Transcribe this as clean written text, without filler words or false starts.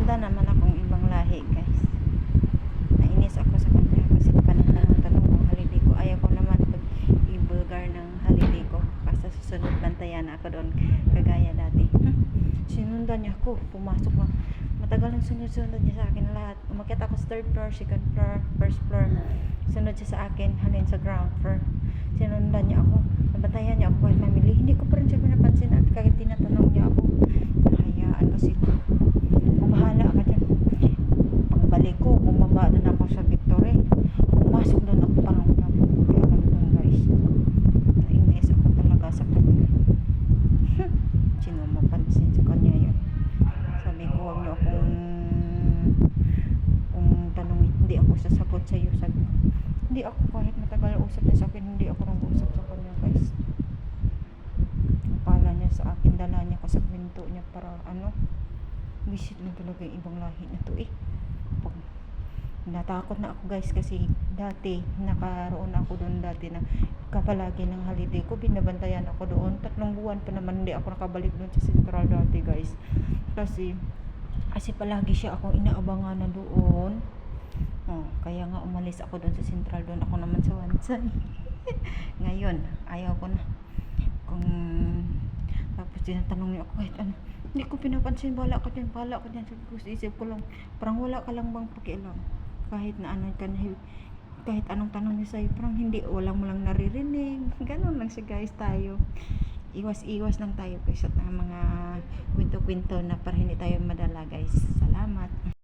Sinundan naman akong ibang lahi, guys. Nainis ako sa kanya kasi panagtanong-tanong ng holiday ko. Ayaw ko naman pag i-vulgar ng holiday ko. Kasi sa susunod bantayan ako doon kagaya dati. Sinundan niya ako. Pumasok na. Matagal nang sunod-sunod niya sa akin lahat. Umakyat ako sa third floor, second floor, first floor. Sunod siya sa akin, halin sa ground floor. Sinundan niya ako. Nabantayan niya ako kahit mamili. Hindi ko pa rin siya pinapansin at kahit tinatanong niya ako. Nahayaan ko sila. Bumahala ka dyan. Pagbalik ko, bumaba doon ako sa Victory. Pumasok doon ako parang kaya lang doon, guys. Nainis ako talaga sa kanya. Sino mapansin sa kanya yun? Sabi ko, huwag niyo akong kung tanong, hindi ako sasagot sa iyo. Sabi ko, hindi ako kahit matagal usap na sa akin, hindi ako nag-usap sa kanya, guys. Ang pala niya sa akin, dala niya ko sa kwento niya para visit lang talaga yung ibang lahi na to pag natakot na ako, guys, kasi dati nakaroon ako doon dati na kapalagi ng holiday ko, binabantayan ako doon 3 buwan pa naman hindi ako nakabalik doon sa Central dati, guys, kasi palagi siya akong inaabangan na doon. Kaya nga umalis ako doon sa Central, doon ako naman sa Wansay. Ngayon ayaw ko na. Kung tapos tinatanong niya ako kahit ano, hindi ko pinapansin. Bala ka dyan. Isip ko lang, parang wala ka lang bang pakialam kahit na ano ka na, kahit anong tanong niya sa'yo, parang hindi, wala mo lang naririnig. Ganon lang siya, guys. Tayo iwas lang tayo, guys, at mga kwento-kwento na para hindi tayo madala, guys. Salamat.